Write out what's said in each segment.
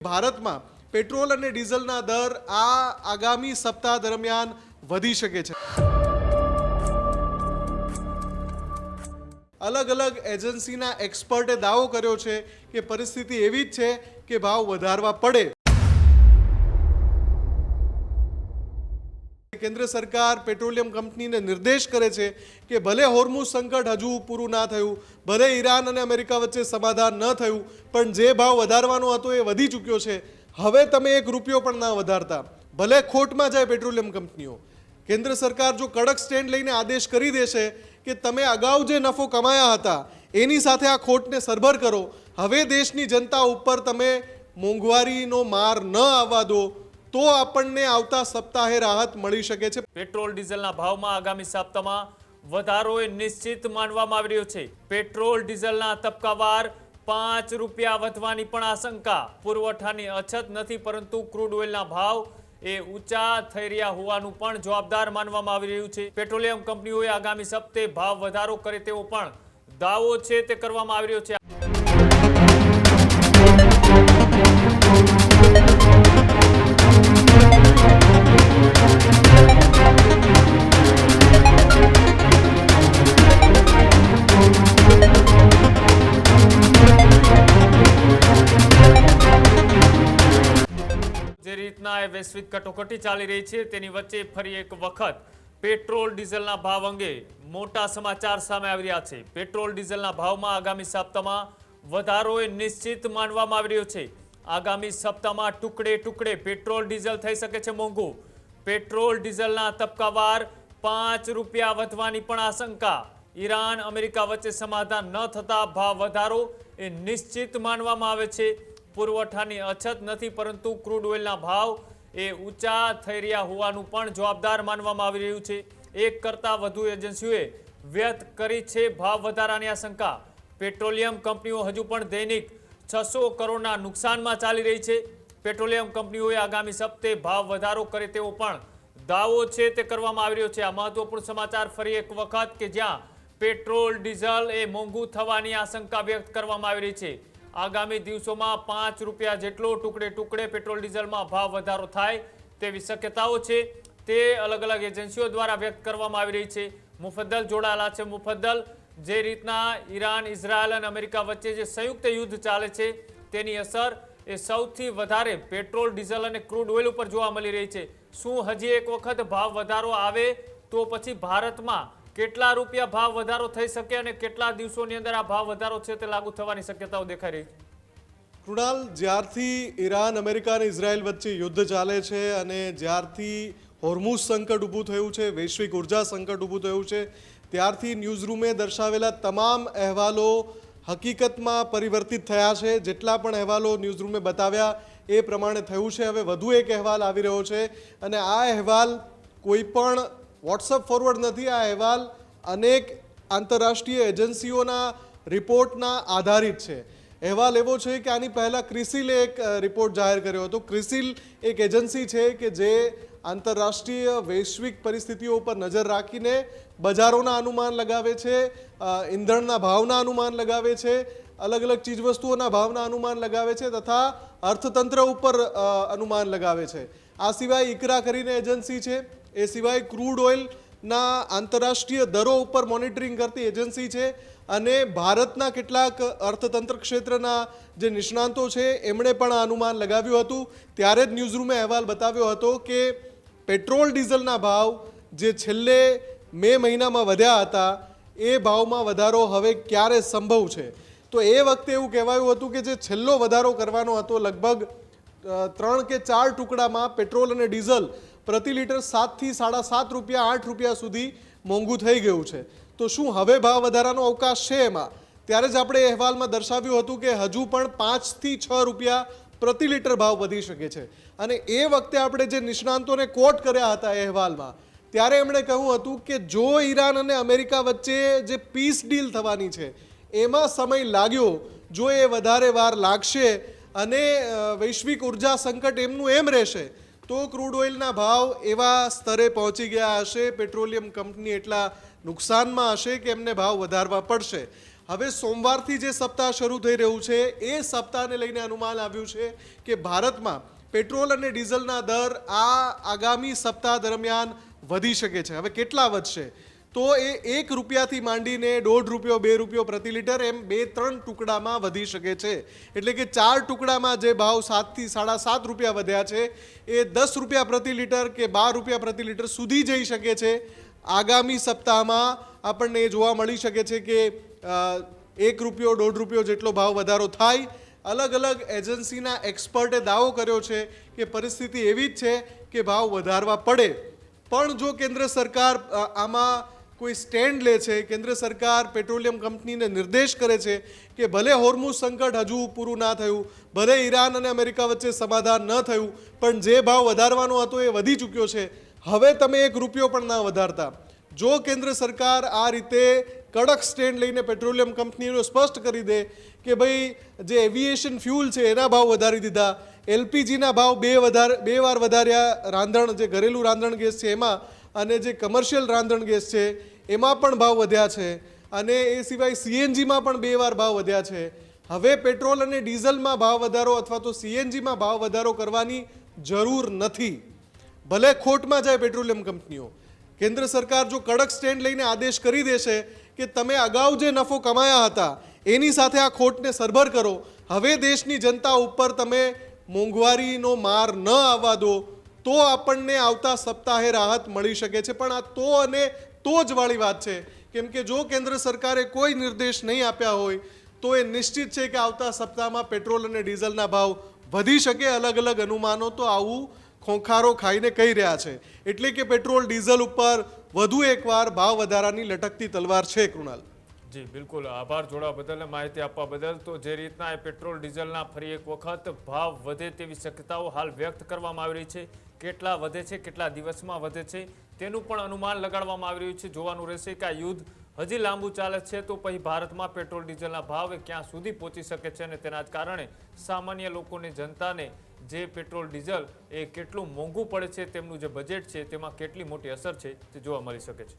ભારતમાં પેટ્રોલ અને ડીઝલના દર આગામી સપ્તાહ દરમિયાન વધી શકે છે। અલગ અલગ એજન્સીના એક્સપર્ટે દાવો કર્યો છે કે પરિસ્થિતિ એવી જ છે કે ભાવ વધારવા પડે। કેન્દ્ર સરકાર પેટ્રોલિયમ કંપનીને નિર્દેશ કરે છે કે ભલે હોર્મુઝ સંકટ હજુ પૂરું ના થયું, ભલે ઈરાન અને અમેરિકા વચ્ચે સમાધાન ન થયું, પણ જે ભાવ વધારવાનો હતો એ વધી ચૂક્યો છે। હવે તમે એક રૂપિયો પણ ના વધારતા, ભલે ખોટમાં જાય પેટ્રોલિયમ કંપનીઓ। કેન્દ્ર સરકાર જો કડક સ્ટેન્ડ લઈને આદેશ કરી દેશે કે તમે અગાઉ જે નફો કમાયા હતા એની સાથે આ ખોટને સરભર કરો, હવે દેશની જનતા ઉપર તમે મોંઘવારીનો માર ન આવવા દો, તો આપણને આવતા સપ્તાહે રાહત મળી શકે છે। પેટ્રોલ ડીઝલના ભાવમાં આગામી સપ્તાહમાં વધારો એ નિશ્ચિત માનવામાં આવી રહ્યો છે। પેટ્રોલ ડીઝલના તબક્કાવાર 5 રૂપિયા વધવાની પણ આશંકા। પુરવઠાની અછત નથી, પરંતુ ક્રૂડ ઓઇલના ભાવ એ ઊંચા થઈ રહ્યા હોવાનું પણ જવાબદાર માનવામાં આવી રહ્યું છે। પેટ્રોલિયમ કંપનીઓએ આગામી સપ્તાહે ભાવ વધારો કરે તેવો પણ દાવો છે તે કરવામાં આવી રહ્યો છે। જે રીતના એ વૈશ્વિક કટોકટી ચાલી રહી છે તેની વચ્ચે ફરી એક વખત પેટ્રોલ ડીઝલના ભાવ અંગે મોટા સમાચાર સામે આવી રહ્યા છે। પેટ્રોલ ડીઝલના ભાવમાં આગામી સપ્તાહમાં વધારો એ નિશ્ચિત માનવામાં આવી રહ્યો છે। આગામી સપ્તાહમાં ટુકડે ટુકડે પેટ્રોલ ડીઝલ થઈ શકે છે મોંઘું। પેટ્રોલ ડીઝલના તબક્કાવાર 5 રૂપિયા વધવાની પણ આશંકા। ઈરાન અમેરિકા વચ્ચે સમાધાન ન થતા ભાવ વધારો એ નિશ્ચિત માનવામાં આવે છે। પુરવઠાની અછત નથી, પરંતુ ક્રૂડ ઓઇલના ભાવ એ ઊંચા થઈ રહ્યા હોવાનું પણ જવાબદાર માનવામાં આવી રહ્યું છે। એક કરતાં વધુ એજન્સીઓએ વ્યક્ત કરી છે ભાવ વધારાની આશંકા। પેટ્રોલિયમ કંપનીઓ હજુ પણ દૈનિક 600 કરોડના નુકસાનમાં ચાલી રહી છે। પેટ્રોલિયમ કંપનીઓએ આગામી સપ્તાહે ભાવ વધારો કરે તેવો પણ દાવો છે તે કરવામાં આવી રહ્યો છે। આ મહત્વપૂર્ણ સમાચાર ફરી એક વખત કે જ્યાં પેટ્રોલ ડીઝલ એ મોંઘું થવાની આશંકા વ્યક્ત કરવામાં આવી રહી છે। આગામી દિવસોમાં 5 રૂપિયા જેટલો ટુકડે ટુકડે પેટ્રોલ ડીઝલમાં ભાવ વધારો થાય તેવી શક્યતાઓ છે તે અલગ અલગ એજન્સીઓ દ્વારા વ્યક્ત કરવામાં આવી રહી છે। મુફદ્દલ જોડાયેલા છે। મુફદ્દલ, જે રીતના ઈરાન, ઇઝરાયલ અને અમેરિકા વચ્ચે જે સંયુક્ત યુદ્ધ ચાલે છે તેની અસર એ સૌથી વધારે પેટ્રોલ, ડીઝલ અને ક્રૂડ ઓઇલ ઉપર જોવા મળી રહી છે। શું હજી એક વખત ભાવ વધારો આવે તો પછી ભારતમાં કેટલા રૂપિયા ભાવ વધારો થઈ શકે અને કેટલા દિવસોની અંદર આ ભાવ વધારો છે તે લાગુ થવાની શક્યતાઓ દેખાઈ રહી છે? કૃણાલ, જ્યારથી ઈરાન, અમેરિકા અને ઇઝરાયલ વચ્ચે યુદ્ધ ચાલે છે અને જ્યારથી હોર્મુઝ સંકટ ઊભું થયું છે, વૈશ્વિક ઉર્જા સંકટ ઊભું થયું છે, ત્યારથી ન્યૂઝરૂમે દર્શાવેલા તમામ અહેવાલો હકીકતમાં પરિવર્તિત થયા છે। જેટલા પણ અહેવાલો ન્યૂઝરૂમે બતાવ્યા એ પ્રમાણે થયું છે। હવે વધુ એક અહેવાલ આવી રહ્યો છે અને આ અહેવાલ કોઈ પણ વોટ્સઅપ ફોરવર્ડ નથી। આ અહેવાલ અનેક આંતરરાષ્ટ્રીય એજન્સીઓના રિપોર્ટના આધારિત છે। અહેવાલ એવો છે કે આની પહેલાં ક્રિસિલે એક રિપોર્ટ જાહેર કર્યો હતો। ક્રિસિલ એક એજન્સી છે કે જે આંતરરાષ્ટ્રીય વૈશ્વિક પરિસ્થિતિઓ ઉપર નજર રાખીને બજારોના અનુમાન લગાવે છે, ઈંધણના ભાવના અનુમાન લગાવે છે, અલગ અલગ ચીજવસ્તુઓના ભાવના અનુમાન લગાવે છે તથા અર્થતંત્ર ઉપર અનુમાન લગાવે છે। આ સિવાય ઇકરા કરીને એજન્સી છે, એ સિવાય ક્રૂડ ઓઇલના આંતરરાષ્ટ્રીય દરો ઉપર મોનિટરિંગ કરતી એજન્સી છે અને ભારતના કેટલાક અર્થતંત્ર ક્ષેત્રના જે નિષ્ણાંતો છે એમણે પણ આ અનુમાન લગાવ્યું હતું। ત્યારે જ ન્યૂઝરૂમે અહેવાલ બતાવ્યો હતો કે પેટ્રોલ ડીઝલના ભાવ જે છેલ્લે મે મહિનામાં વધ્યા હતા એ ભાવમાં વધારો હવે ક્યારે સંભવ છે। તો એ વખતે એવું કહેવાયું હતું કે જે છેલ્લો વધારો કરવાનો હતો લગભગ 3 કે 4 ટુકડામાં પેટ્રોલ અને ડીઝલ પ્રતિ લીટર 7 થી 7.5 રૂપિયા, 8 રૂપિયા સુધી મોંઘું થઈ ગયું છે। તો શું હવે ભાવ વધારાનો અવકાશ છે એમાં? ત્યારે જ આપણે અહેવાલમાં દર્શાવ્યું હતું કે હજુ પણ 5 થી 6 રૂપિયા પ્રતિ લીટર ભાવ વધી શકે છે। અને એ વખતે આપણે જે નિષ્ણાંતોને કોટ કર્યા હતા એ અહેવાલમાં, ત્યારે એમણે કહ્યું હતું કે જો ઈરાન અને અમેરિકા વચ્ચે જે પીસ ડીલ થવાની છે એમાં સમય લાગ્યો, જો એ વધારે વાર લાગશે અને વૈશ્વિક ઉર્જા સંકટ એમનું એમ રહેશે તો ક્રૂડ ઓઇલના ભાવ એવા સ્તરે પહોંચી ગયા હશે, પેટ્રોલિયમ કંપની એટલા નુકસાનમાં હશે કે એમને ભાવ વધારવા પડશે। હવે સોમવારથી જે સપ્તાહ શરૂ થઈ રહ્યું છે એ સપ્તાહને લઈને અનુમાન આવ્યું છે કે ભારતમાં પેટ્રોલ અને ડીઝલના દર આગામી સપ્તાહ દરમિયાન વધી શકે છે. હવે કેટલા વધશે તો એ ₹1 થી માંડીને ₹1.5 ₹2 પ્રતિ લીટર એમ 2-3 ટુકડામાં વધી શકે છે. એટલે કે 4 ટુકડામાં જે ભાવ 7 થી ₹7.5 વધ્યા છે એ ₹10 પ્રતિ લીટર કે ₹12 પ્રતિ લીટર સુધી જઈ શકે છે. આગામી સપ્તાહમાં આપણને એ જોવા મળી શકે છે કે ₹1 ₹1.5 જેટલો ભાવ વધારો થાય. અલગ અલગ એજન્સીના એક્સપર્ટે દાવો કર્યો છે કે પરિસ્થિતિ એવી જ છે કે ભાવ વધારવા પડે. પણ જો કેન્દ્ર સરકાર આમાં કોઈ સ્ટેન્ડ લે છે, કેન્દ્ર સરકાર પેટ્રોલિયમ કંપનીને નિર્દેશ કરે છે કે ભલે હોર્મુઝ સંકટ હજુ પૂરું ના થયું, ભલે ઈરાન અને અમેરિકા વચ્ચે સમાધાન ન થયું, પણ જે ભાવ વધારવાનો હતો એ વધી ચૂક્યો છે, હવે તમે ₹1 પણ ના વધારતા. જો કેન્દ્ર સરકાર આ રીતે કડક સ્ટેન્ડ લઈને પેટ્રોલિયમ કંપનીઓ સ્પષ્ટ કરી દે કે ભાઈ જે એવિએશન ફ્યુલ છે એના ભાવ વધારી દીધા, એલપીજીના ભાવ બે વાર વધાર્યા, રાંધણ જે ઘરેલું રાંધણ ગેસ છે એમાં, અને જે કમર્શિયલ રાંધણ ગેસ છે એમાં પણ ભાવ વધ્યા છે, અને એ સિવાય સીએનજીમાં પણ 2 વાર ભાવ વધ્યા છે. હવે પેટ્રોલ અને ડીઝલમાં ભાવ વધારો અથવા તો સીએનજીમાં ભાવ વધારો કરવાની જરૂર નથી. ભલે ખોટમાં જાય પેટ્રોલિયમ કંપનીઓ, કેન્દ્ર સરકાર જો કડક સ્ટેન્ડ લઈને આદેશ કરી દેશે કે તમે અગાઉ જે નફો કમાયા હતા એની સાથે આ ખોટને સરભર કરો, હવે દેશની જનતા ઉપર તમે મોંઘવારીનો માર ન આવવા દો, તો આપણને આવતા સપ્તાહે રાહત મળી શકે છે. પણ આ તો અને તો જ વાળી વાત છે, કેમ કે જો કેન્દ્ર સરકારે કોઈ નિર્દેશ નહીં આપ્યા હોય તો એ નિશ્ચિત છે કે આવતા સપ્તાહમાં પેટ્રોલ અને ડીઝલના ભાવ વધી શકે. અલગ અલગ અનુમાનો તો આવું ખોંખારો ખાઈને કહી રહ્યા છે. એટલે કે પેટ્રોલ ડીઝલ ઉપર વધુ એકવાર ભાવ વધારાની લટકતી તલવાર છે. કૃણાલ જી બિલકુલ, આભાર જોડવા બદલ, માહિતી આપવા બદલ. તો જે રીતના એ પેટ્રોલ ડીઝલના ફરી એક વખત ભાવ વધે તેવી શક્યતાઓ હાલ વ્યક્ત કરવામાં આવી રહી છે. કેટલા વધે છે, કેટલા દિવસમાં વધે છે તેનું પણ અનુમાન લગાડવામાં આવી રહ્યું છે. જોવાનું રહેશે કે આ યુદ્ધ હજી લાંબુ ચાલે છે તો પછી ભારતમાં પેટ્રોલ ડીઝલના ભાવ ક્યાં સુધી પહોંચી શકે છે, અને તેના જ કારણે સામાન્ય લોકોને, જનતાને જે પેટ્રોલ ડીઝલ એ કેટલું મોંઘું પડે છે, તેમનું જે બજેટ છે તેમાં કેટલી મોટી અસર છે તે જોવા મળી શકે છે.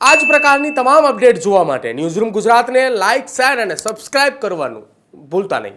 આ જ પ્રકારની તમામ અપડેટ જોવા માટે ન્યૂઝરૂમ ગુજરાતને લાઇક, શેર અને સબસ્ક્રાઇબ કરવાનું ભૂલતા નહીં.